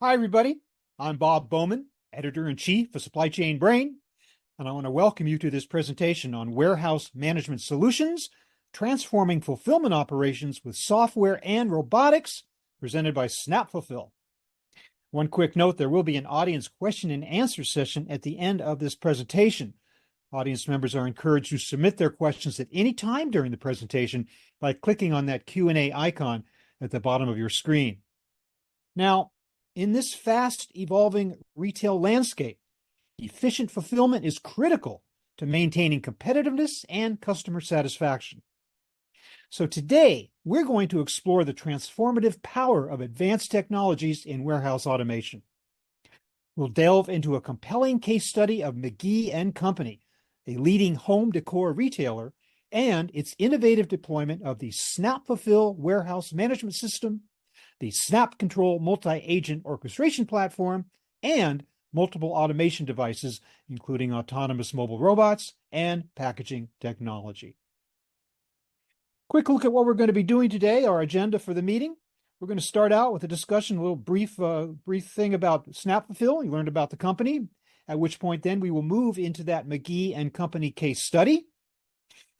Hi, everybody. I'm Bob Bowman, Editor-in-Chief of Supply Chain Brain, and I want to welcome you to this presentation on warehouse management solutions, transforming fulfillment operations with software and robotics, presented by SnapFulfil. One quick note, there will be an audience question and answer session at the end of this presentation. Audience members are encouraged to submit their questions at any time during the presentation by clicking on that Q&A icon at the bottom of your screen. Now, in this fast evolving retail landscape, efficient fulfillment is critical to maintaining competitiveness and customer satisfaction. So today, we're going to explore the transformative power of advanced technologies in warehouse automation. We'll delve into a compelling case study of McGee Company, a leading home decor retailer, and its innovative deployment of the SnapFulfil warehouse management system, the SnapControl multi-agent orchestration platform, and multiple automation devices, including autonomous mobile robots and packaging technology. Quick look at what we're going to be doing today, our agenda for the meeting. We're going to start out with a discussion, a little brief thing about SnapFulfil. You learned about the company, at which point then we will move into that McGee Company case study.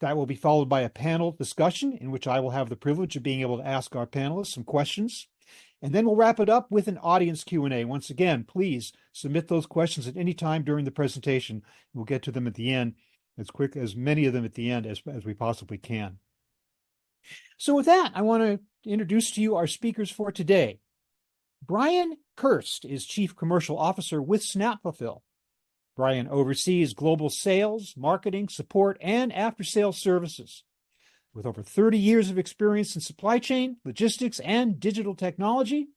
That will be followed by a panel discussion in which I will have the privilege of being able to ask our panelists some questions. And then we'll wrap it up with an audience Q&A. Once again, please submit those questions at any time during the presentation. We'll get to them at the end, as many of them at the end as we possibly can. So with that, I want to introduce to you our speakers for today. Brian Kirst is Chief Commercial Officer with SnapFulfil. Brian oversees global sales, marketing, support, and after-sales services. With over 30 years of experience in supply chain, logistics, and digital technology,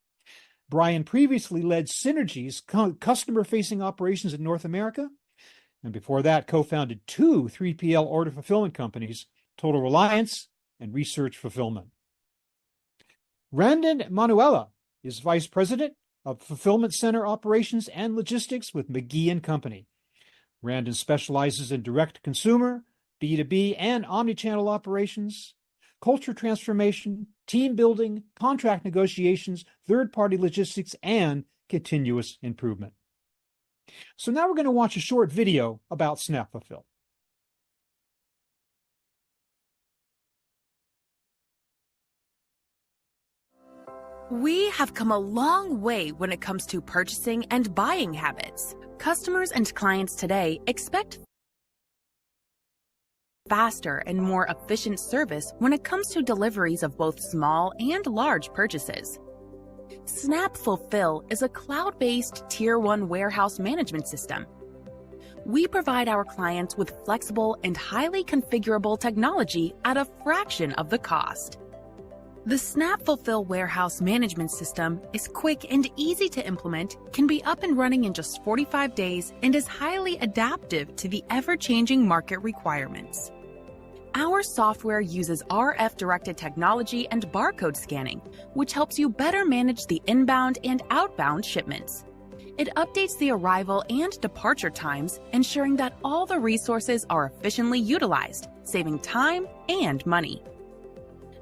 Brian previously led Synergy's customer-facing operations in North America, and before that co-founded two 3PL order fulfillment companies, Total Reliance and Research Fulfillment. Randon Manuela is Vice President of Fulfillment Center Operations and Logistics with McGee Company. Randon specializes in direct consumer, B2B, and omnichannel operations, culture transformation, team building, contract negotiations, third-party logistics, and continuous improvement. So now we're going to watch a short video about SnapFulfil. We have come a long way when it comes to purchasing and buying habits. Customers and clients today expect faster and more efficient service when it comes to deliveries of both small and large purchases. SnapFulfil is a cloud-based Tier 1 warehouse management system. We provide our clients with flexible and highly configurable technology at a fraction of the cost. The SnapFulfil warehouse management system is quick and easy to implement, can be up and running in just 45 days, and is highly adaptive to the ever-changing market requirements. Our software uses RF-directed technology and barcode scanning, which helps you better manage the inbound and outbound shipments. It updates the arrival and departure times, ensuring that all the resources are efficiently utilized, saving time and money.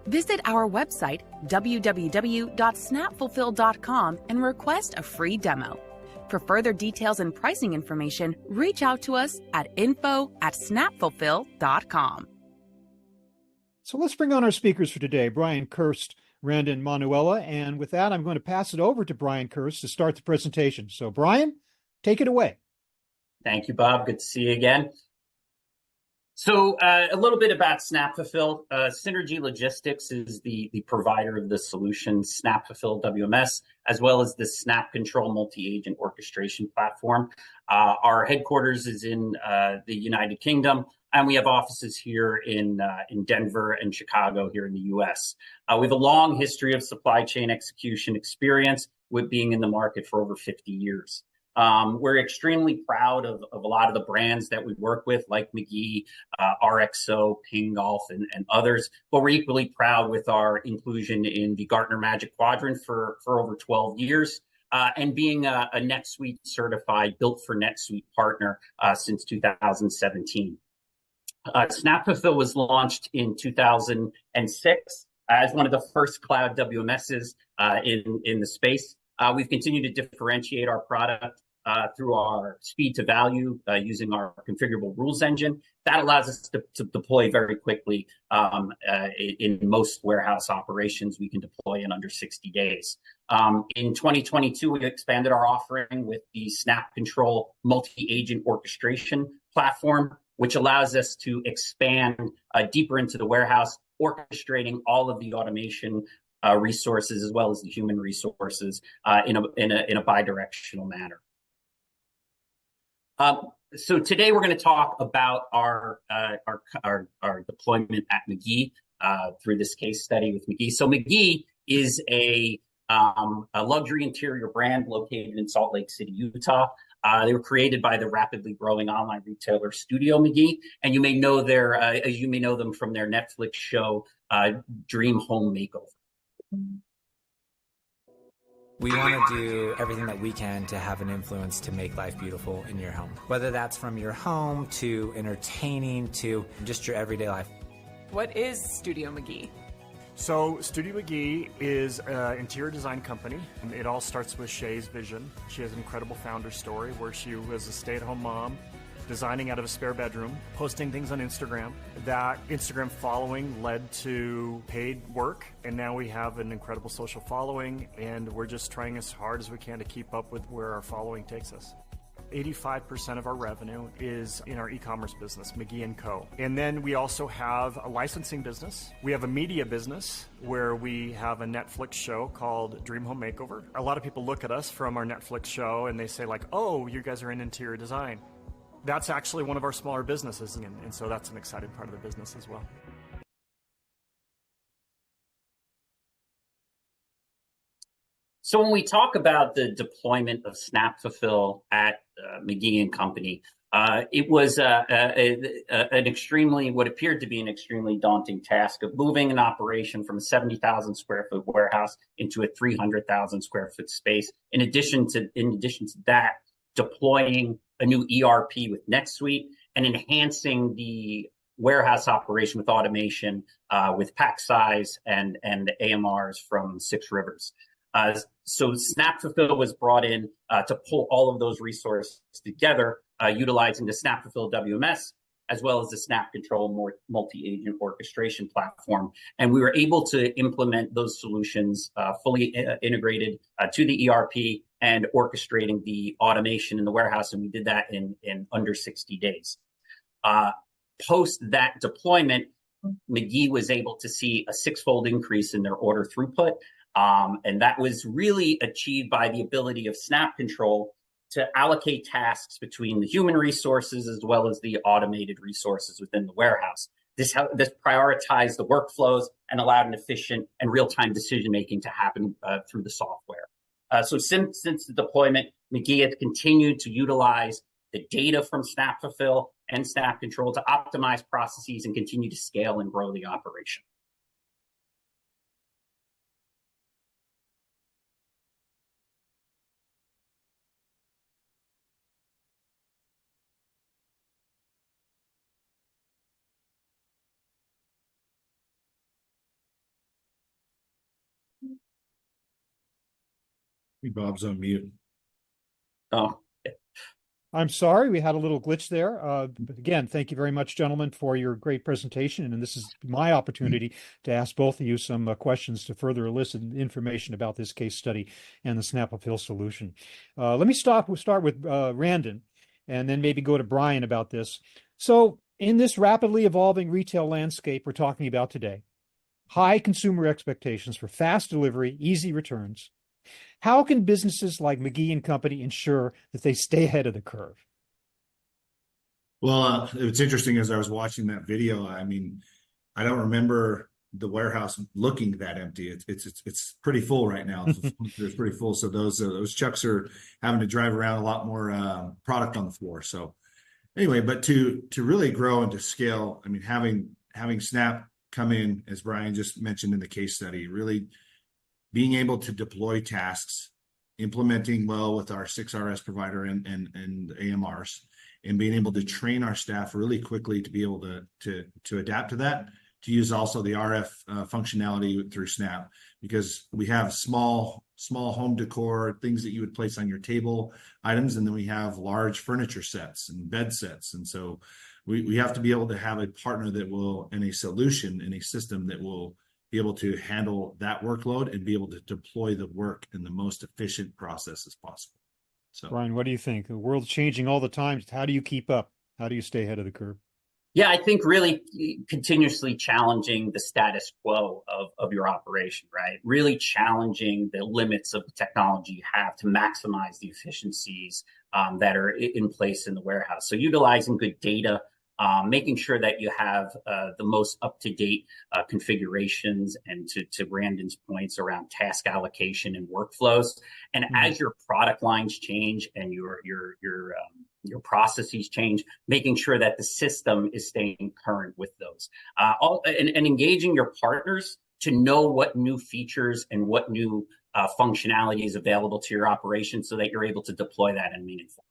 Visit our website, www.snapfulfil.com, and request a free demo. For further details and pricing information, reach out to us at info@snapfulfil.com. So let's bring on our speakers for today, Brian Kirst, Randon Manuela, and with that, I'm going to pass it over to Brian Kirst to start the presentation. So Brian, take it away. Thank you, Bob. Good to see you again. So a little bit about SnapFulfil. Synergy Logistics is the provider of the solution, SnapFulfil WMS, as well as the SnapControl multi-agent orchestration platform. Our headquarters is in the United Kingdom, and we have offices here in Denver and Chicago here in the US. We have a long history of supply chain execution experience with being in the market for over 50 years. We're extremely proud of a lot of the brands that we work with, like McGee, RXO, Ping Golf, and others. But we're equally proud with our inclusion in the Gartner Magic Quadrant for over 12 years, and being a NetSuite certified, built for NetSuite partner since 2017. SnapFulfil was launched in 2006 as one of the first cloud WMSs in the space. We've continued to differentiate our product through our speed to value using our configurable rules engine. That allows us to deploy very quickly. In most warehouse operations, we can deploy in under 60 days. In 2022, we expanded our offering with the SnapControl multi-agent orchestration platform, which allows us to expand deeper into the warehouse, orchestrating all of the automation resources as well as the human resources in a bi-directional manner. So today we're going to talk about our deployment at McGee through this case study with McGee. So McGee is a luxury interior brand located in Salt Lake City, Utah. They were created by the rapidly growing online retailer Studio McGee, and you may know them from their Netflix show Dream Home Makeover. We want to do everything that we can to have an influence to make life beautiful in your home. Whether that's from your home to entertaining to just your everyday life. What is Studio McGee? So Studio McGee is an interior design company. It all starts with Shay's vision. She has an incredible founder story where she was a stay-at-home mom, designing out of a spare bedroom, posting things on Instagram. That Instagram following led to paid work, and now we have an incredible social following, and we're just trying as hard as we can to keep up with where our following takes us. 85% of our revenue is in our e-commerce business, McGee Co. And then we also have a licensing business. We have a media business where we have a Netflix show called Dream Home Makeover. A lot of people look at us from our Netflix show and they say like, oh, you guys are in interior design. That's actually one of our smaller businesses, and so that's an exciting part of the business as well. So when we talk about the deployment of SnapFulfil at McGee & Company, it was an extremely, what appeared to be an extremely daunting task of moving an operation from a 70,000 square foot warehouse into a 300,000 square foot space. In addition to that, deploying a new ERP with NetSuite and enhancing the warehouse operation with automation, with pack size and AMRs from 6 Rivers. So SnapFulfil was brought in to pull all of those resources together, utilizing the SnapFulfil WMS as well as the SnapControl multi-agent orchestration platform. And we were able to implement those solutions fully integrated to the ERP and orchestrating the automation in the warehouse. And we did that in under 60 days. Post that deployment, McGee was able to see a 6-fold increase in their order throughput. And that was really achieved by the ability of SnapControl to allocate tasks between the human resources as well as the automated resources within the warehouse. This prioritized the workflows and allowed an efficient and real-time decision-making to happen through the software. So since the deployment, McGee has continued to utilize the data from SnapFulfil and SnapControl to optimize processes and continue to scale and grow the operation. Bob's on mute. Oh, I'm sorry, we had a little glitch there. But again, thank you very much, gentlemen, for your great presentation. And this is my opportunity to ask both of you some questions to further elicit information about this case study and the SnapFulfil solution. Let me start with Randon, and then maybe go to Brian about this. So in this rapidly evolving retail landscape we're talking about today, high consumer expectations for fast delivery, easy returns, how can businesses like McGee & Company ensure that they stay ahead of the curve? Well, it's interesting as I was watching that video. I mean, I don't remember the warehouse looking that empty. It's pretty full right now. It's pretty full. So those trucks are having to drive around a lot more product on the floor. So anyway, but to really grow and to scale, I mean, having Snap come in, as Brian just mentioned in the case study, really being able to deploy tasks, implementing well with our 6RS provider and AMRs, and being able to train our staff really quickly to be able to adapt to that, to use also the RF functionality through Snap, because we have small home decor, things that you would place on your table items, and then we have large furniture sets and bed sets. And so we have to be able to have a partner that will, and a solution and a system that will be able to handle that workload and be able to deploy the work in the most efficient process as possible. So, Brian, what do you think? The world's changing all the time. How do you keep up? How do you stay ahead of the curve? Yeah, I think really continuously challenging the status quo of your operation, right? Really challenging the limits of the technology you have to maximize the efficiencies that are in place in the warehouse. So utilizing good data, making sure that you have the most up-to-date configurations, and to Brandon's points around task allocation and workflows. And as your product lines change and your processes change, making sure that the system is staying current with those. And engaging your partners to know what new features and what new functionality is available to your operation so that you're able to deploy that in a meaningful way.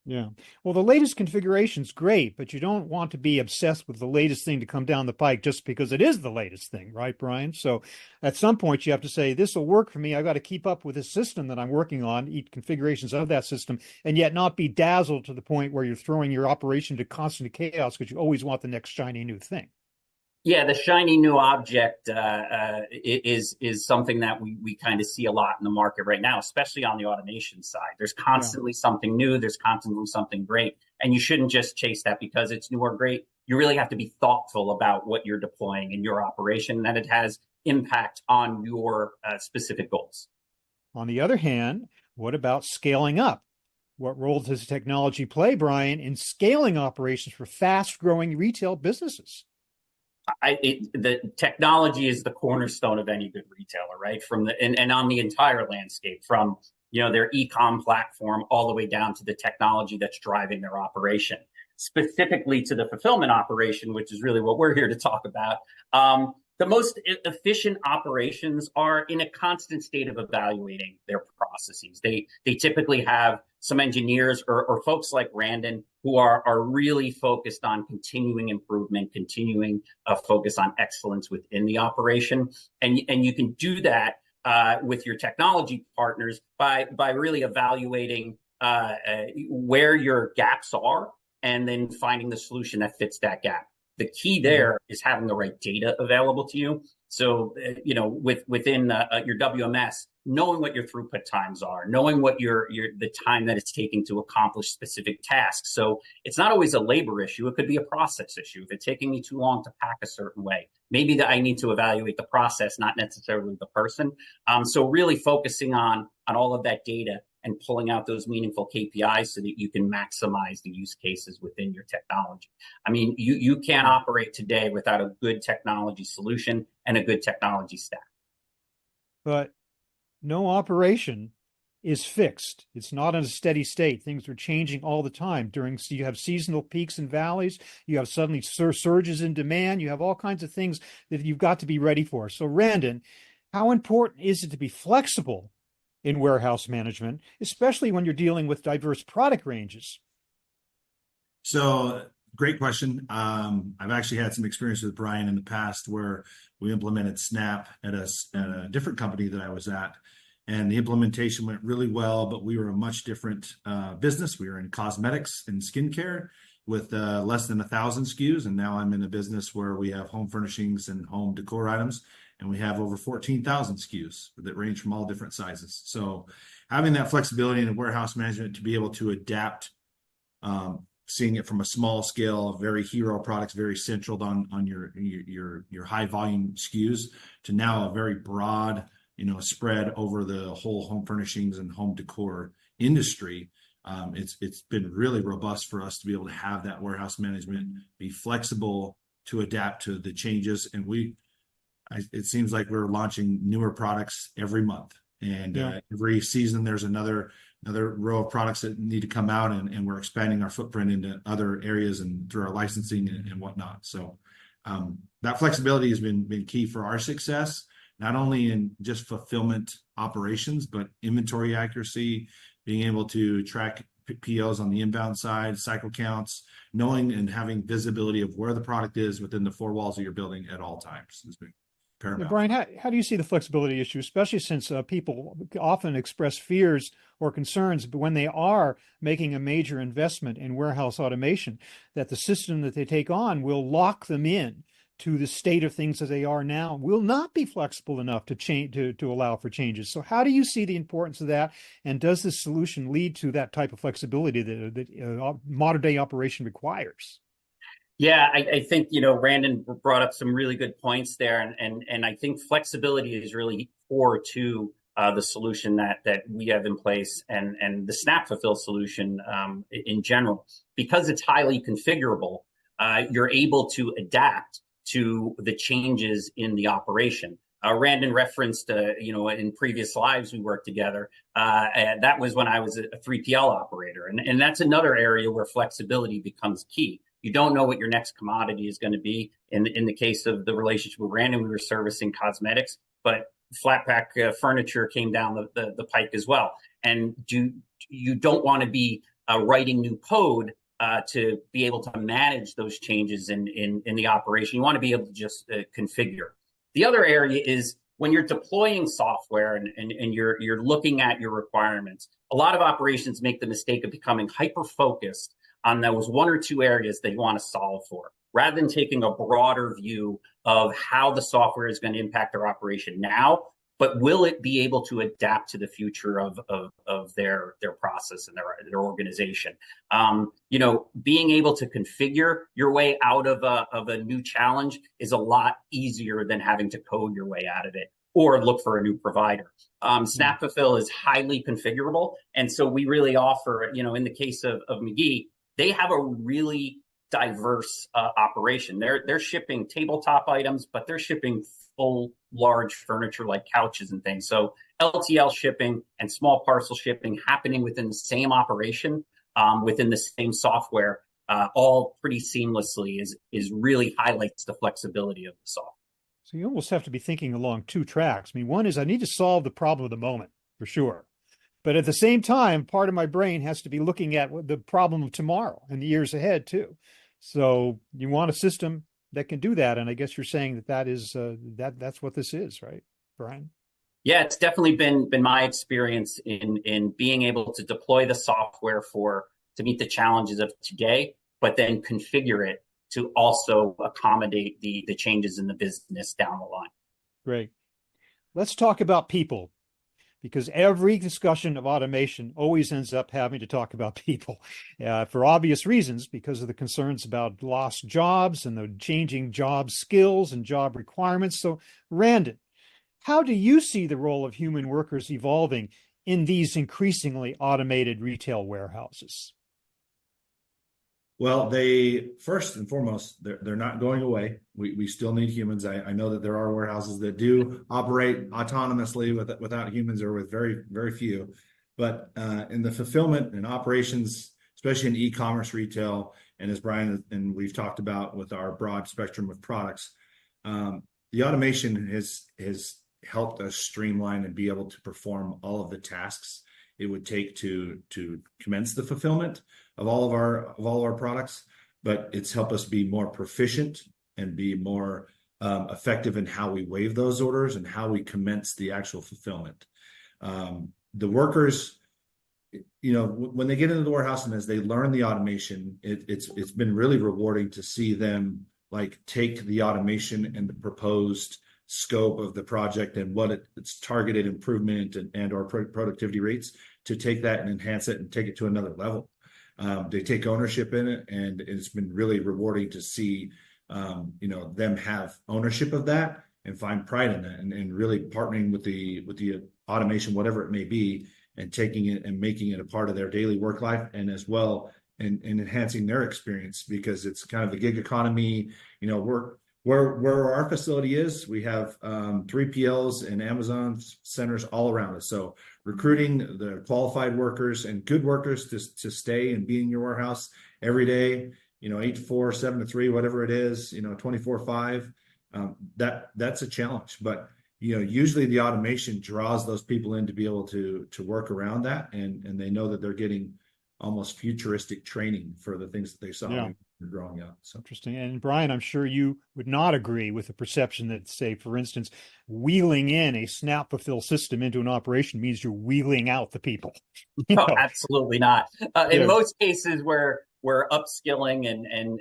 Yeah. Well, the latest configuration's great, but you don't want to be obsessed with the latest thing to come down the pike just because it is the latest thing, right, Brian? So at some point you have to say, this will work for me. I've got to keep up with this system that I'm working on, eat configurations of that system, and yet not be dazzled to the point where you're throwing your operation to constant chaos because you always want the next shiny new thing. Yeah, the shiny new object is something that we kind of see a lot in the market right now, especially on the automation side. There's constantly something new. There's constantly something great. And you shouldn't just chase that because it's new or great. You really have to be thoughtful about what you're deploying in your operation, and that it has impact on your specific goals. On the other hand, what about scaling up? What role does technology play, Brian, in scaling operations for fast-growing retail businesses? The technology is the cornerstone of any good retailer, right? And on the entire landscape, from their e-com platform all the way down to the technology that's driving their operation. Specifically to the fulfillment operation, which is really what we're here to talk about. The most efficient operations are in a constant state of evaluating their processes. They typically have some engineers or folks like Brandon who are really focused on continuing improvement, continuing focus on excellence within the operation. And you can do that with your technology partners by really evaluating where your gaps are and then finding the solution that fits that gap. The key there is having the right data available to you. So, within your WMS, knowing what your throughput times are, knowing what the time that it's taking to accomplish specific tasks. So it's not always a labor issue. It could be a process issue. If it's taking me too long to pack a certain way, maybe that I need to evaluate the process, not necessarily the person. So really focusing on all of that data and pulling out those meaningful KPIs so that you can maximize the use cases within your technology. I mean, you can't operate today without a good technology solution and a good technology stack. But no operation is fixed. It's not in a steady state. Things are changing all the time. You have seasonal peaks and valleys. You have suddenly surges in demand. You have all kinds of things that you've got to be ready for. So, Randon, how important is it to be flexible in warehouse management, especially when you're dealing with diverse product ranges? So, great question. I've actually had some experience with Brian in the past where we implemented Snap at a different company that I was at. And the implementation went really well, but we were a much different business. We were in cosmetics and skincare with less than 1,000 SKUs. And now I'm in a business where we have home furnishings and home decor items. And we have over 14,000 SKUs that range from all different sizes. So having that flexibility in warehouse management to be able to adapt, seeing it from a small scale, very hero products, very central on your high volume SKUs, to now a very broad, spread over the whole home furnishings and home decor industry. It's been really robust for us to be able to have that warehouse management, be flexible to adapt to the changes. And it seems like we're launching newer products every month, and every season there's another row of products that need to come out, and we're expanding our footprint into other areas and through our licensing and whatnot. So that flexibility has been key for our success, not only in just fulfillment operations, but inventory accuracy, being able to track POs on the inbound side, cycle counts, knowing and having visibility of where the product is within the four walls of your building at all times has been paramount. Brian, how do you see the flexibility issue, especially since people often express fears or concerns when they are making a major investment in warehouse automation, that the system that they take on will lock them in to the state of things as they are now, will not be flexible enough to change, to allow for changes. So how do you see the importance of that? And does this solution lead to that type of flexibility that modern day operation requires? Yeah, I think, Randon brought up some really good points there. And I think flexibility is really core to the solution that we have in place and the SnapFulfil solution in general. Because it's highly configurable, you're able to adapt to the changes in the operation. Randon referenced, in previous lives we worked together. And that was when I was a 3PL operator. And that's another area where flexibility becomes key. You don't know what your next commodity is going to be. In the case of the relationship with Randon, we were servicing cosmetics, but flat pack furniture came down the pike as well. And you don't want to be writing new code to be able to manage those changes in the operation. You want to be able to just configure. The other area is when you're deploying software and you're looking at your requirements. A lot of operations make the mistake of becoming hyper-focused on those one or two areas they want to solve for, rather than taking a broader view of how the software is going to impact their operation now, but will it be able to adapt to the future of their process and their organization? Being able to configure your way out of a new challenge is a lot easier than having to code your way out of it or look for a new provider. SnapFulfil is highly configurable. And so we really offer, in the case of McGee, they have a really diverse operation. They're shipping tabletop items, but they're shipping full large furniture like couches and things. So LTL shipping and small parcel shipping happening within the same operation, within the same software, all pretty seamlessly is really highlights the flexibility of the software. So you almost have to be thinking along two tracks. I mean, one is I need to solve the problem of the moment, for sure. But at the same time, part of my brain has to be looking at the problem of tomorrow and the years ahead too. So you want a system that can do that. And I guess you're saying that is that's what this is, right, Brian? Yeah, it's definitely been my experience in being able to deploy the software to meet the challenges of today, but then configure it to also accommodate the changes in the business down the line. Great. Let's talk about people, because every discussion of automation always ends up having to talk about people for obvious reasons, because of the concerns about lost jobs and the changing job skills and job requirements. So, Randon, how do you see the role of human workers evolving in these increasingly automated retail warehouses? Well, they first and foremost, they're not going away. We still need humans. I know that there are warehouses that do operate autonomously without humans, or with very, very few. But in the fulfillment and operations, especially in e-commerce retail, and as Brian and we've talked about with our broad spectrum of products, the automation has helped us streamline and be able to perform all of the tasks it would take to commence the fulfillment of all of our products, but it's helped us be more proficient and be more effective in how we waive those orders and how we commence the actual fulfillment. The workers, when they get into the warehouse and as they learn the automation, it's been really rewarding to see them take the automation and the proposed scope of the project and what its targeted improvement and or productivity rates, to take that and enhance it and take it to another level. They take ownership in it, and it's been really rewarding to see them have ownership of that and find pride in that, and really partnering with the automation, whatever it may be, and taking it and making it a part of their daily work life, and as well and enhancing their experience, because it's kind of the gig economy. Where our facility is, we have 3PLs and Amazon centers all around us. So recruiting the qualified workers and good workers to stay and be in your warehouse every day, 8 to 4, 7 to 3, whatever it is, 24/5, that's a challenge. But usually the automation draws those people in to be able to work around that, and they know that they're getting almost futuristic training for the things that they saw. Yeah. growing up. So Interesting. And Brian, I'm sure you would not agree with the perception that, say, for instance, wheeling in a SnapFulfil system into an operation means you're wheeling out the people. No, absolutely not. In Yeah. most cases, we're upskilling, and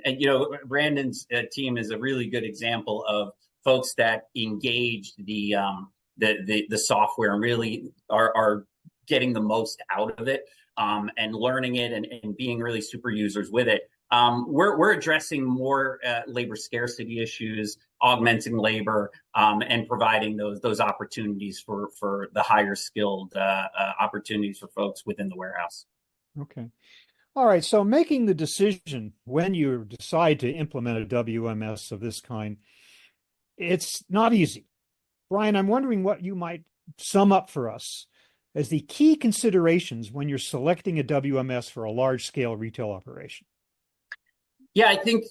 Brandon's team is a really good example of folks that engage the software and really are getting the most out of it, and learning it and being really super users with it. We're addressing more labor scarcity issues, augmenting labor, and providing those opportunities for the higher skilled opportunities for folks within the warehouse. Okay. All right. So making the decision when you decide to implement a WMS of this kind, it's not easy. Brian, I'm wondering what you might sum up for us as the key considerations when you're selecting a WMS for a large scale retail operation. Yeah, I think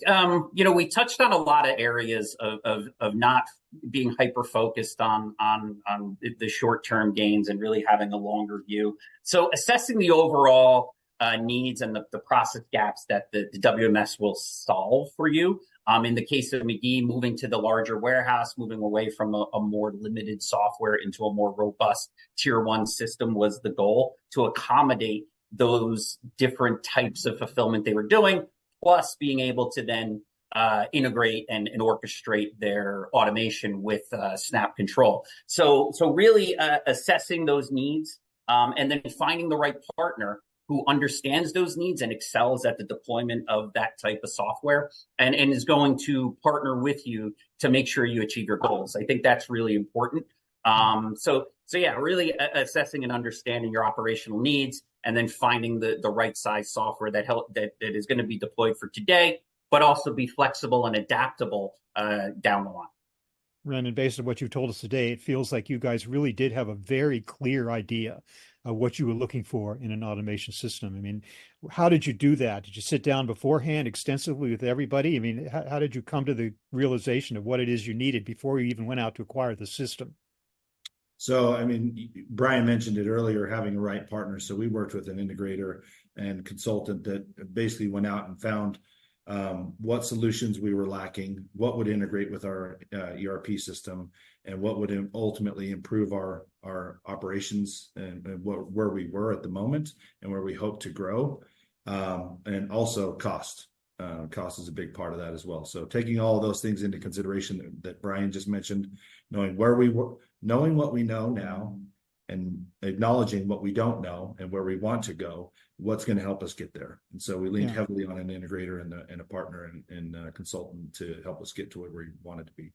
we touched on a lot of areas of not being hyper focused on the short term gains and really having a longer view. So assessing the overall needs and the process gaps that the WMS will solve for you. In the case of McGee, moving to the larger warehouse, moving away from a more limited software into a more robust tier 1 system was the goal, to accommodate those different types of fulfillment they were doing, plus being able to then integrate and orchestrate their automation with SnapControl. So really assessing those needs, and then finding the right partner who understands those needs and excels at the deployment of that type of software, and is going to partner with you to make sure you achieve your goals. I think that's really important. So yeah, really assessing and understanding your operational needs, and then finding the right size software that is going to be deployed for today, but also be flexible and adaptable down the line. Brandon, based on what you've told us today, it feels like you guys really did have a very clear idea of what you were looking for in an automation system. I mean, how did you do that? Did you sit down beforehand extensively with everybody? I mean, how did you come to the realization of what it is you needed before you even went out to acquire the system? So, I mean, Brian mentioned it earlier, having a right partner. So we worked with an integrator and consultant that basically went out and found what solutions we were lacking, what would integrate with our ERP system, and what would ultimately improve our operations and where we were at the moment and where we hope to grow, and also cost. Cost is a big part of that as well. So taking all of those things into consideration that Brian just mentioned, knowing where we were, knowing what we know now, and acknowledging what we don't know and where we want to go, what's going to help us get there. And so we leaned heavily on an integrator and a partner and a consultant to help us get to where we wanted to be.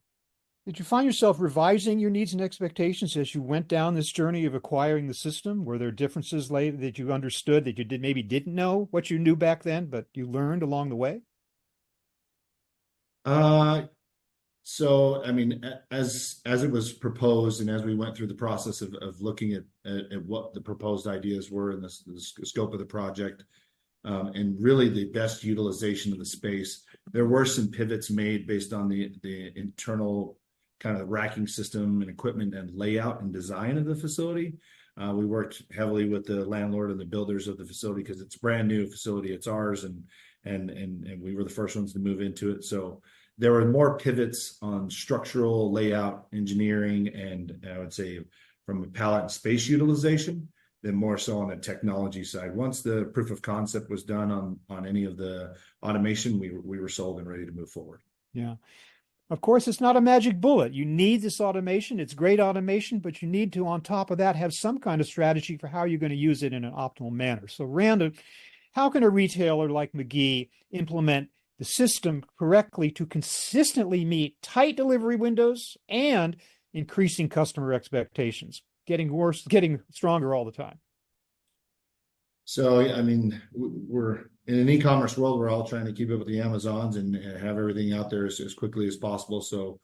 Did you find yourself revising your needs and expectations as you went down this journey of acquiring the system? Were there differences later that you understood that you maybe didn't know what you knew back then, but you learned along the way? So, I mean, as it was proposed, and as we went through the process of looking at what the proposed ideas were and the scope of the project, and really the best utilization of the space, there were some pivots made based on the internal kind of racking system and equipment and layout and design of the facility. We worked heavily with the landlord and the builders of the facility because it's a brand new facility. It's ours, and we were the first ones to move into it. So there were more pivots on structural layout, engineering, and I would say from a pallet and space utilization than more so on the technology side. Once the proof of concept was done on any of the automation, we were sold and ready to move forward. Yeah. Of course, it's not a magic bullet. You need this automation. It's great automation, but you need to, on top of that, have some kind of strategy for how you're going to use it in an optimal manner. So, Randa, how can a retailer like McGee implement the system correctly to consistently meet tight delivery windows and increasing customer expectations, getting stronger all the time? So, I mean, we're in an e-commerce world. We're all trying to keep up with the Amazons and have everything out there as quickly as possible. So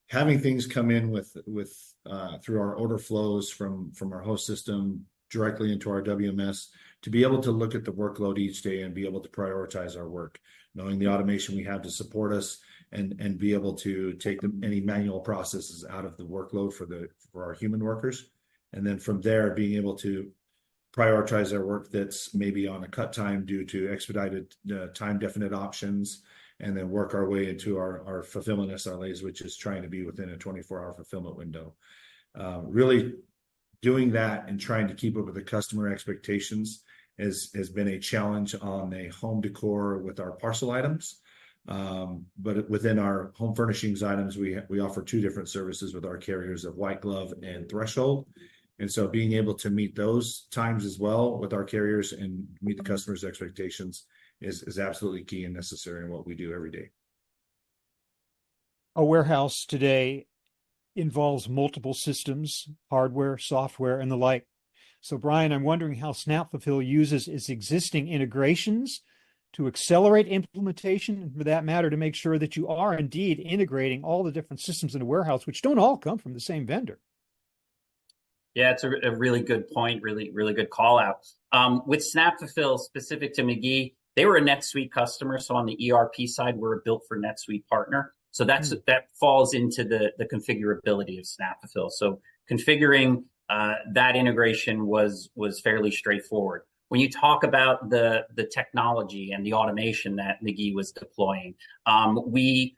having things come in with through our order flows from our host system directly into our WMS, to be able to look at the workload each day and be able to prioritize our work, knowing the automation we have to support us, and be able to take any manual processes out of the workload for our human workers. And then from there, being able to prioritize our work that's maybe on a cut time due to expedited time definite options, and then work our way into our fulfillment SLAs, which is trying to be within a 24-hour fulfillment window. Really doing that and trying to keep up with the customer expectations has been a challenge on a home decor with our parcel items. But within our home furnishings items, we offer two different services with our carriers of White Glove and Threshold. And so being able to meet those times as well with our carriers and meet the customer's expectations is absolutely key and necessary in what we do every day. A warehouse today involves multiple systems, hardware, software, and the like. So, Brian, I'm wondering how SnapFulfil uses its existing integrations to accelerate implementation, and for that matter, to make sure that you are indeed integrating all the different systems in a warehouse, which don't all come from the same vendor. Yeah, it's a really good point, really good call out. With SnapFulfil, specific to McGee, they were a NetSuite customer. So on the ERP side, we're a built for NetSuite partner. So that falls into the configurability of SnapFulfil. So configuring that integration was fairly straightforward. When you talk about the technology and the automation that McGee was deploying, we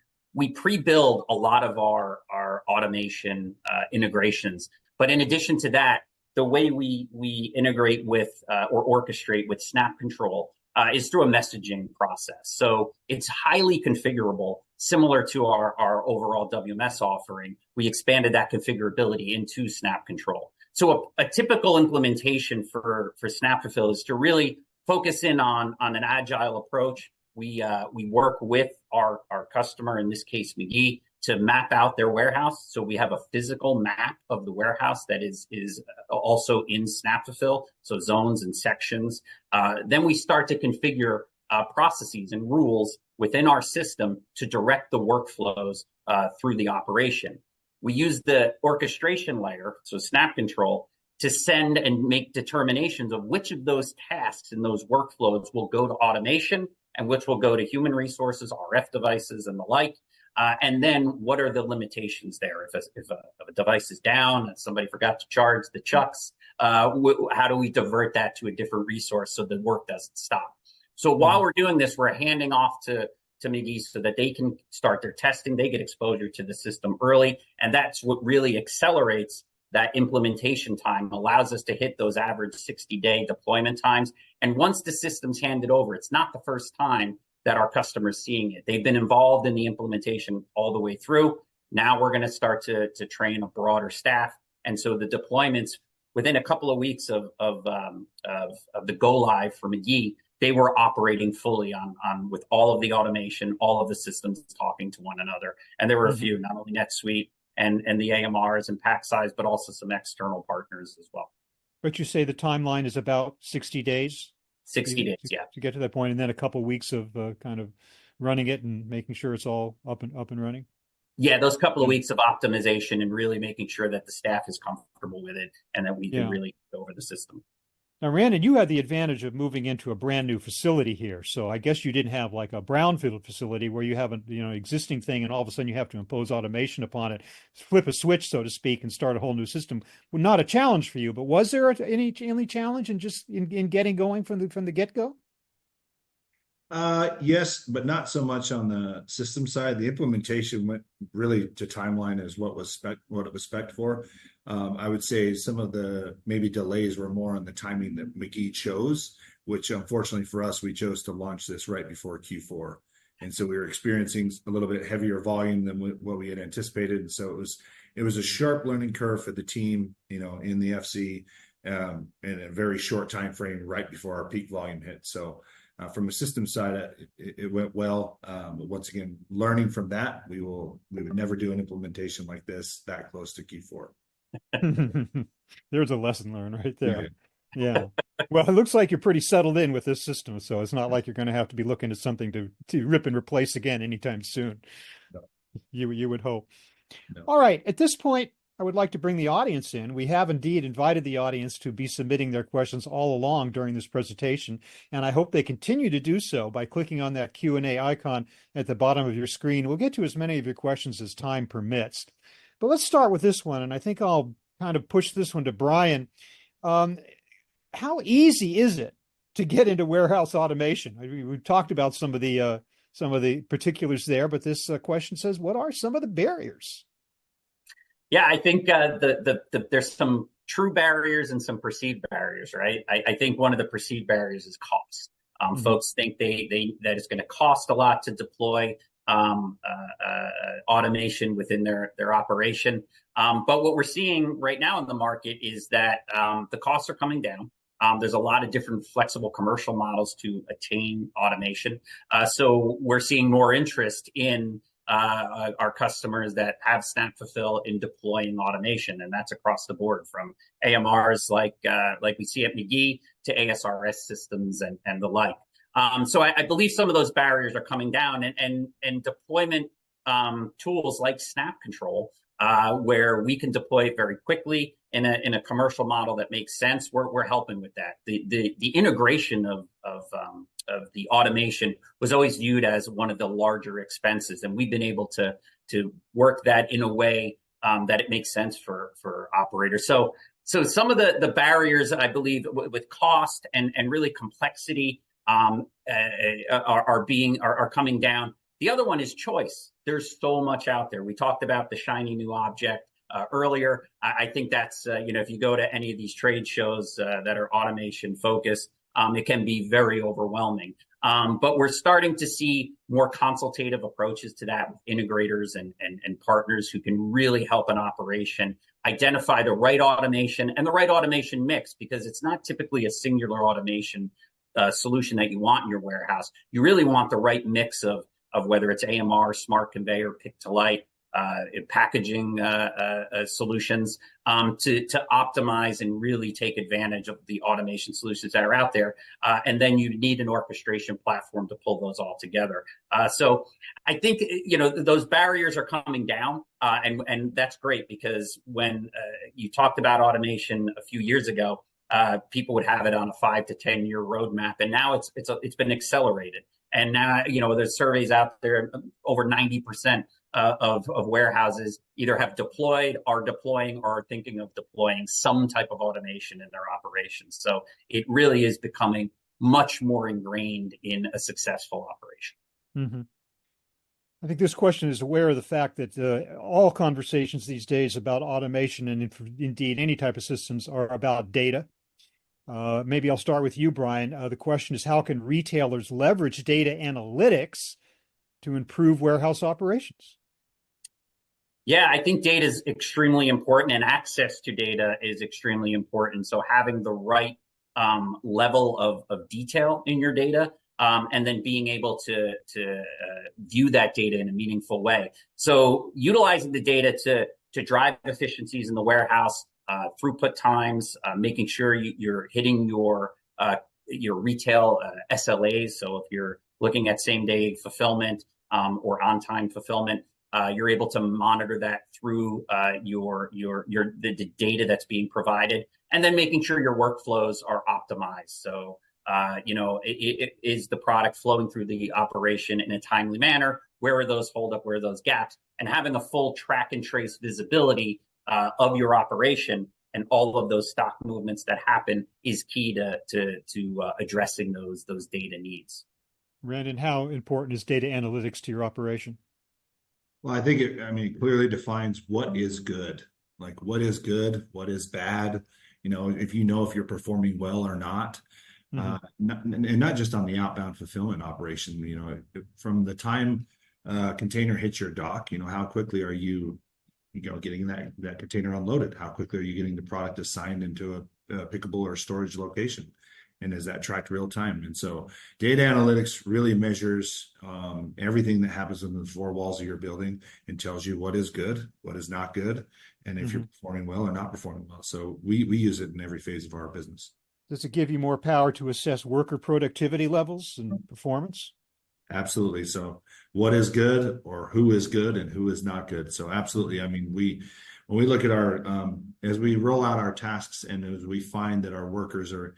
pre-build a lot of our automation integrations. But in addition to that, the way we integrate with or orchestrate with SnapControl is through a messaging process. So it's highly configurable, similar to our overall WMS offering. We expanded that configurability into SnapControl. So a typical implementation for SnapFulfil is to really focus in on an agile approach. We work with our customer, in this case McGee, to map out their warehouse. So we have a physical map of the warehouse that is also in SnapFulfil, so zones and sections. Then we start to configure processes and rules within our system to direct the workflows through the operation. We use the orchestration layer, so SnapControl, to send and make determinations of which of those tasks and those workflows will go to automation and which will go to human resources, RF devices, and the like. And then what are the limitations there? If a device is down and somebody forgot to charge the chucks, how do we divert that to a different resource so the work doesn't stop? So while we're doing this, we're handing off to McGee so that they can start their testing. They get exposure to the system early. And that's what really accelerates that implementation time, allows us to hit those average 60-day deployment times. And once the system's handed over, it's not the first time that our customers seeing it. They've been involved in the implementation all the way through. Now we're going to start to train a broader staff. And so the deployments within a couple of weeks of the go live for McGee, they were operating fully on with all of the automation, all of the systems talking to one another. And there were a few, not only NetSuite and the AMRs and pack size, but also some external partners as well. But you say the timeline is about 60 days? 60 days, yeah. To get to that point, and then a couple of weeks of kind of running it and making sure it's all up and running? Yeah, those couple of weeks of optimization and really making sure that the staff is comfortable with it and that we can really go over the system. Now, Randon, you had the advantage of moving into a brand new facility here. So I guess you didn't have like a brownfield facility where you have an existing thing and all of a sudden you have to impose automation upon it, flip a switch, so to speak, and start a whole new system. Well, not a challenge for you, but was there any challenge in getting going from the get-go? Yes, but not so much on the system side. The implementation went really to timeline as what it was spec'd for. I would say some of the maybe delays were more on the timing that McGee chose, which unfortunately for us, we chose to launch this right before Q4. And so we were experiencing a little bit heavier volume than what we had anticipated. And so it was a sharp learning curve for the team, in the FC, in a very short time frame right before our peak volume hit. So from a system side, it went well. But once again, learning from that, we would never do an implementation like this that close to Q4. There's a lesson learned right there. Yeah. Well, it looks like you're pretty settled in with this system, so it's not like you're going to have to be looking at something to rip and replace again anytime soon. No. You would hope. No. All right. At this point, I would like to bring the audience in. We have indeed invited the audience to be submitting their questions all along during this presentation, and I hope they continue to do so by clicking on that Q&A icon at the bottom of your screen. We'll get to as many of your questions as time permits. But let's start with this one, and I think I'll kind of push this one to Brian. how easy is it to get into warehouse automation? We've talked about some of the particulars there, but this question says, what are some of the barriers? Yeah, I think there's some true barriers and some perceived barriers, right? I think one of the perceived barriers is cost. Folks think that it's going to cost a lot to deploy automation within their operation. But what we're seeing right now in the market is that the costs are coming down. There's a lot of different flexible commercial models to attain automation. So we're seeing more interest in our customers that have SnapFulfil in deploying automation, and that's across the board from AMRs like we see at McGee to ASRS systems and the like. So I believe some of those barriers are coming down, and deployment tools like SnapControl, where we can deploy it very quickly in a commercial model that makes sense. We're helping with that. The integration of the automation was always viewed as one of the larger expenses, and we've been able to work that in a way that it makes sense for operators. So some of the barriers, I believe, with cost and really complexity are coming down. The other one is choice. There's so much out there. We talked about the shiny new object earlier. I think that's if you go to any of these trade shows that are automation focused, it can be very overwhelming. But we're starting to see more consultative approaches to that with integrators and partners who can really help an operation identify the right automation and the right automation mix, because it's not typically a singular automation solution that you want in your warehouse. You really want the right mix of whether it's AMR, smart conveyor, pick to light, packaging solutions to optimize and really take advantage of the automation solutions that are out there. And then you need an orchestration platform to pull those all together. So I think, those barriers are coming down, and that's great, because when you talked about automation a few years ago, people would have it on a 5 to 10 year roadmap, and now it's been accelerated. And now, there's surveys out there, over 90% of warehouses either have deployed, are deploying, or are thinking of deploying some type of automation in their operations. So it really is becoming much more ingrained in a successful operation. Mm-hmm. I think this question is aware of the fact that all conversations these days about automation, and indeed any type of systems, are about data. Maybe I'll start with you, Brian. The question is, how can retailers leverage data analytics to improve warehouse operations? Yeah, I think data is extremely important, and access to data is extremely important. So having the right level of detail in your data, and then being able to view that data in a meaningful way. So utilizing the data to drive efficiencies in the warehouse, throughput times, making sure you're hitting your retail SLAs. So if you're looking at same day fulfillment or on time fulfillment, you're able to monitor that through the data that's being provided, and then making sure your workflows are optimized. So is the product flowing through the operation in a timely manner? Where are those holdup? Where are those gaps? And having a full track and trace visibility of your operation and all of those stock movements that happen is key to addressing those data needs. Brandon, how important is data analytics to your operation? Well, I think it clearly defines what is good. Like, what is good, what is bad, if you're performing well or not. And not just on the outbound fulfillment operation, from the time container hits your dock, how quickly are you getting that container unloaded? How quickly are you getting the product assigned into a pickable or storage location? And is that tracked real time? And so data analytics really measures everything that happens in the four walls of your building and tells you what is good, what is not good, and if you're performing well or not performing well. So we use it in every phase of our business. Does it give you more power to assess worker productivity levels and performance? Absolutely. So what is good, or who is good and who is not good? So absolutely. When we look at our, as we roll out our tasks, and as we find that our workers are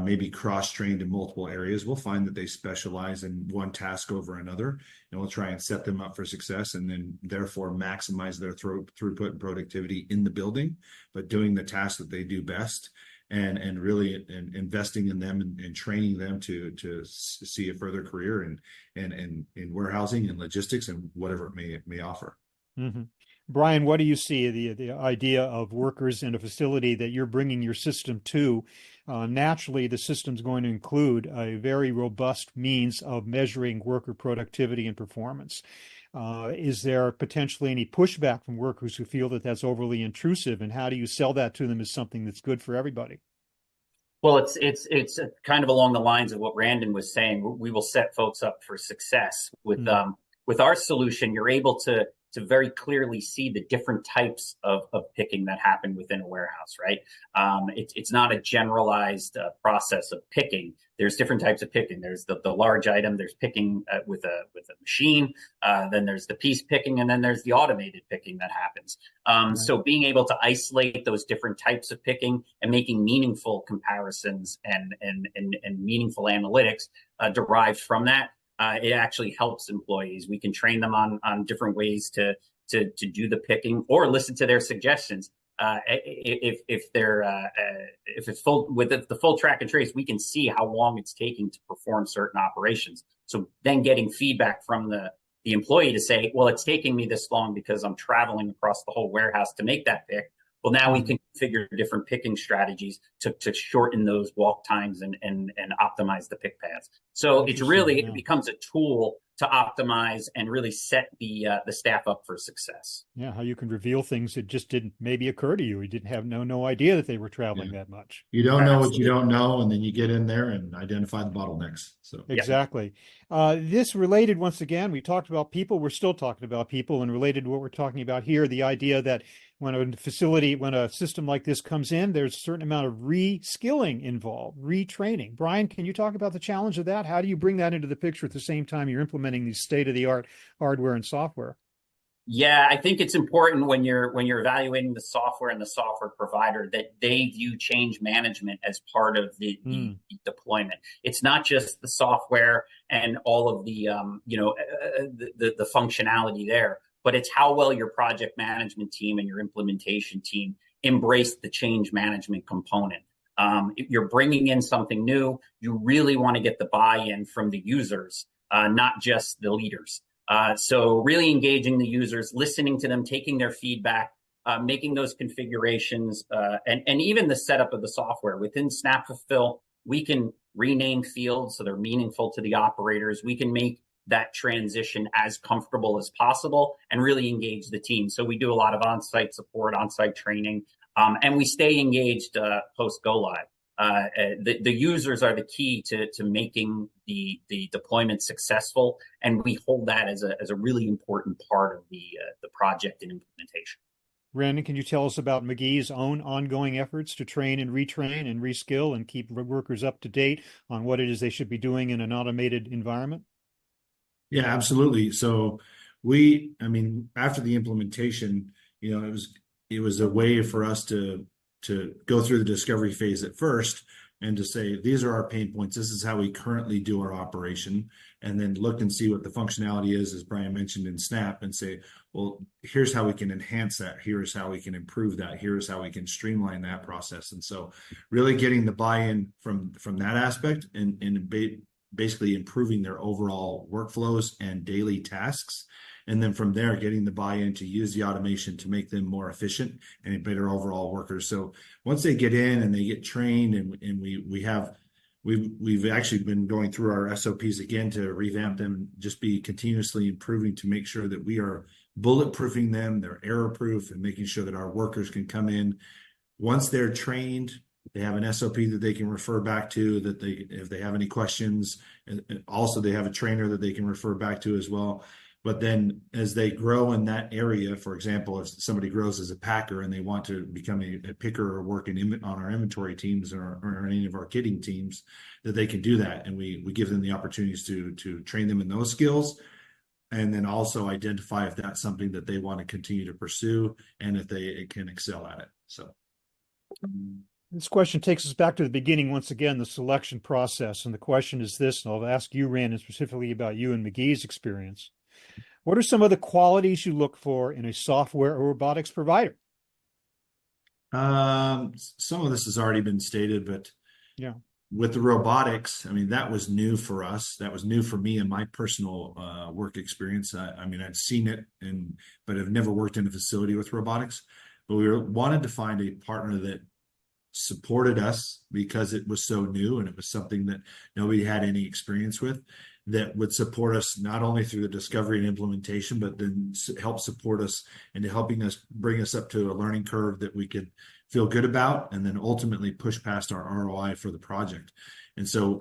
maybe cross-trained in multiple areas, we'll find that they specialize in one task over another, and we'll try and set them up for success, and then therefore maximize their throughput and productivity in the building, but doing the tasks that they do best. and really investing in them and training them to see a further career in warehousing and logistics and whatever it may offer. Mm-hmm. Brian, what do you see the idea of workers in a facility that you're bringing your system to? Naturally, the system's going to include a very robust means of measuring worker productivity and performance. Is there potentially any pushback from workers who feel that that's overly intrusive, and how do you sell that to them as something that's good for everybody? Well, it's kind of along the lines of what Randon was saying. We will set folks up for success with our solution. You're able to very clearly see the different types of picking that happen within a warehouse, right? It's not a generalized process of picking. There's different types of picking. There's the large item. There's picking with a machine. Then there's the piece picking, and then there's the automated picking that happens. So being able to isolate those different types of picking and making meaningful comparisons and meaningful analytics derived from that. It actually helps employees. We can train them on different ways to do the picking or listen to their suggestions. If it's full with the full track and trace, we can see how long it's taking to perform certain operations. So then getting feedback from the employee to say, well, it's taking me this long because I'm traveling across the whole warehouse to make that pick. Well, now we can configure different picking strategies to shorten those walk times and optimize the pick paths. So it's really, it becomes a tool to optimize and really set the staff up for success. Yeah, how you can reveal things that just didn't maybe occur to you. You didn't have no idea that they were traveling that much. You don't know what you don't know, and then you get in there and identify the bottlenecks. So exactly. This related, once again, we talked about people. We're still talking about people, and related to what we're talking about here, the idea that when a system like this comes in, there's a certain amount of re-skilling involved, retraining. Brian, can you talk about the challenge of that? How do you bring that into the picture at the same time you're implementing these state-of-the-art hardware and software? Yeah, I think it's important when you're evaluating the software and the software provider that they view change management as part of the deployment. It's not just the software and all of the the functionality there, but it's how well your project management team and your implementation team embrace the change management component. If you're bringing in something new, you really want to get the buy-in from the users, not just the leaders. So really engaging the users, listening to them, taking their feedback, making those configurations, and even the setup of the software. Within SnapFulfil, we can rename fields so they're meaningful to the operators. We can make that transition as comfortable as possible and really engage the team. So we do a lot of on-site support, on-site training, and we stay engaged post-go live. The users are the key to making the deployment successful, and we hold that as a really important part of the project and implementation. Brandon, can you tell us about McGee's own ongoing efforts to train and retrain and reskill and keep workers up to date on what it is they should be doing in an automated environment? Yeah, absolutely. So after the implementation, it was a way for us to go through the discovery phase at first and to say, these are our pain points. This is how we currently do our operation. And then look and see what the functionality is, as Brian mentioned in Snap, and say, well, here's how we can enhance that. Here's how we can improve that. Here's how we can streamline that process. And so really getting the buy-in from that aspect and basically improving their overall workflows and daily tasks. And then from there, getting the buy-in to use the automation to make them more efficient and better overall workers. So once they get in and they get trained, and we've actually been going through our SOPs again to revamp them, just be continuously improving to make sure that we are bulletproofing them, they're error-proof, and making sure that our workers can come in. Once they're trained, they have an SOP that they can refer back to, if they have any questions. And also they have a trainer that they can refer back to as well. But then as they grow in that area, for example, if somebody grows as a packer and they want to become a picker or work on our inventory teams or any of our kitting teams, that they can do that. And we give them the opportunities to train them in those skills, and then also identify if that's something that they want to continue to pursue and if they can excel at it. So this question takes us back to the beginning once again, the selection process. And the question is this, and I'll ask you, Randon, specifically about you and McGee's experience. What are some of the qualities you look for in a software or robotics provider? Some of this has already been stated, but Yeah. with the robotics, I mean, that was new for us. That was new for me in my personal work experience. I mean, I'd seen it, but I've never worked in a facility with robotics. But wanted to find a partner that supported us because it was so new and it was something that nobody had any experience with, that would support us not only through the discovery and implementation, but then help support us into helping us bring us up to a learning curve that we could feel good about, and then ultimately push past our ROI for the project. And so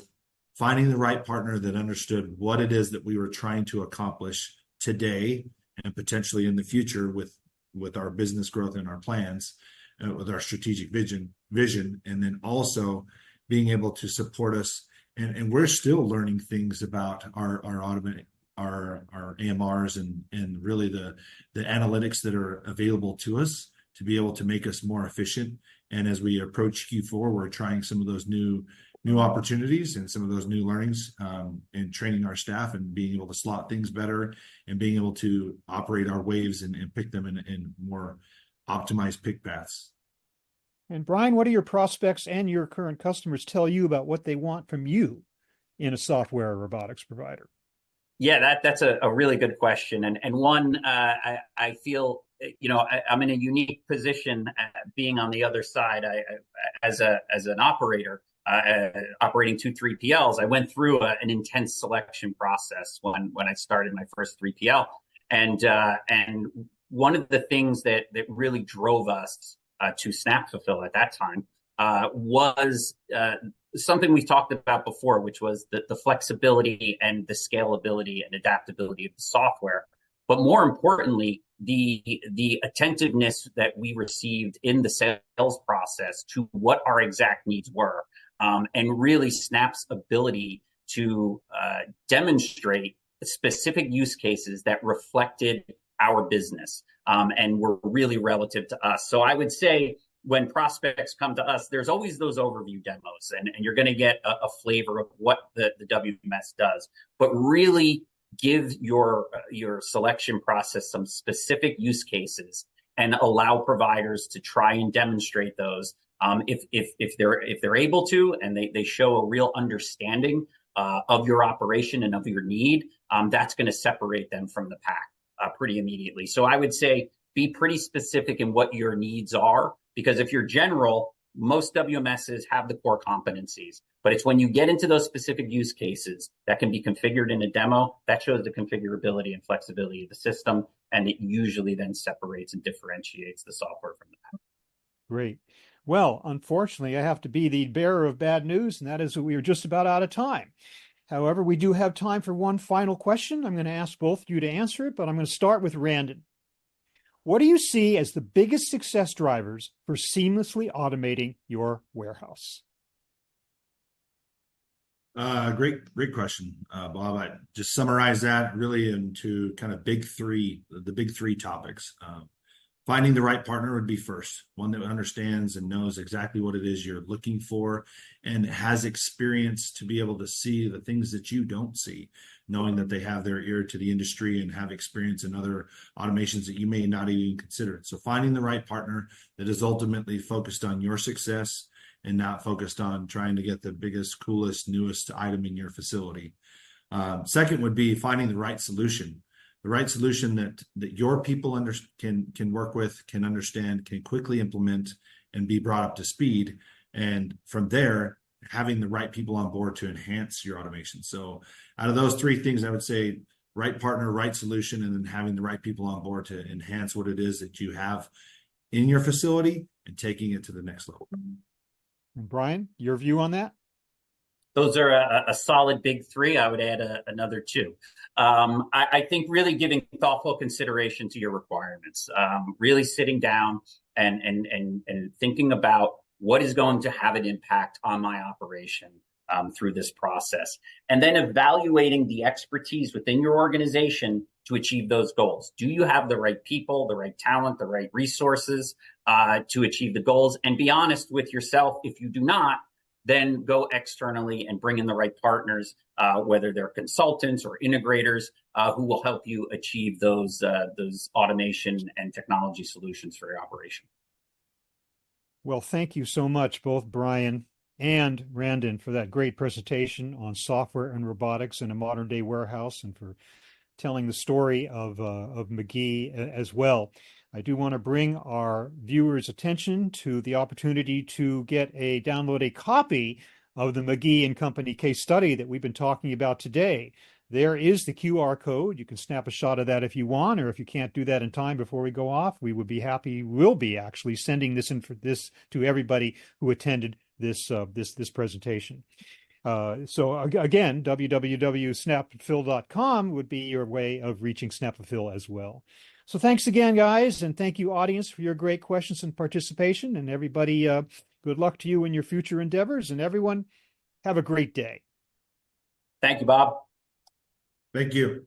finding the right partner that understood what it is that we were trying to accomplish today and potentially in the future with our business growth and our plans, with our strategic vision, and then also being able to support us. And we're still learning things about our AMRs and really the analytics that are available to us to be able to make us more efficient. And as we approach Q4, we're trying some of those new opportunities and some of those new learnings, and training our staff and being able to slot things better and being able to operate our waves and pick them in more optimized pick paths. And Brian, what do your prospects and your current customers tell you about what they want from you in a software or robotics provider? Yeah, that's a really good question. And one, I feel, I'm in a unique position being on the other side. As an operator, operating 2 3PLs, I went through an intense selection process when I started my first 3PL. And one of the things that really drove us to SnapFulfil at that time was something we talked about before, which was the flexibility and the scalability and adaptability of the software. But more importantly, the attentiveness that we received in the sales process to what our exact needs were, and really Snap's ability to demonstrate specific use cases that reflected our business, and were really relative to us. So I would say when prospects come to us, there's always those overview demos, and you're going to get a flavor of what the WMS does. But really give your selection process some specific use cases and allow providers to try and demonstrate those. If they're able to, and they show a real understanding of your operation and of your need, that's going to separate them from the pack pretty immediately. So I would say be pretty specific in what your needs are, because if you're general, most WMSs have the core competencies, but it's when you get into those specific use cases that can be configured in a demo that shows the configurability and flexibility of the system, and it usually then separates and differentiates the software from the pack. Great. Well, unfortunately, I have to be the bearer of bad news, and that is that we are just about out of time. However, we do have time for one final question. I'm going to ask both of you to answer it, but I'm going to start with Randon. What do you see as the biggest success drivers for seamlessly automating your warehouse? Great question, Bob. I just summarize that really into kind of the big three topics. Finding the right partner would be first, one that understands and knows exactly what it is you're looking for and has experience to be able to see the things that you don't see, knowing that they have their ear to the industry and have experience in other automations that you may not even consider. So finding the right partner that is ultimately focused on your success and not focused on trying to get the biggest, coolest, newest item in your facility. Second would be finding the right solution that your people can work with, can understand, can quickly implement, and be brought up to speed. And from there, having the right people on board to enhance your automation. So out of those three things, I would say right partner, right solution, and then having the right people on board to enhance what it is that you have in your facility and taking it to the next level. And Brian, your view on that? Those are a solid big three. I would add another two. I think really giving thoughtful consideration to your requirements, really sitting down and thinking about what is going to have an impact on my operation through this process, and then evaluating the expertise within your organization to achieve those goals. Do you have the right people, the right talent, the right resources to achieve the goals? And be honest with yourself. If you do not, then go externally and bring in the right partners, whether they're consultants or integrators, who will help you achieve those automation and technology solutions for your operation. Well, thank you so much, both Brian and Randon, for that great presentation on software and robotics in a modern day warehouse, and for telling the story of McGee as well. I do want to bring our viewers' attention to the opportunity to download a copy of the McGee and Company case study that we've been talking about today. There is the QR code. You can snap a shot of that if you want, or if you can't do that in time before we go off, we will be actually sending this to everybody who attended this presentation. So again, www.snapfulfil.com would be your way of reaching SnapFulfil as well. So thanks again, guys, and thank you, audience, for your great questions and participation. And everybody, good luck to you in your future endeavors. And everyone, have a great day. Thank you, Bob. Thank you.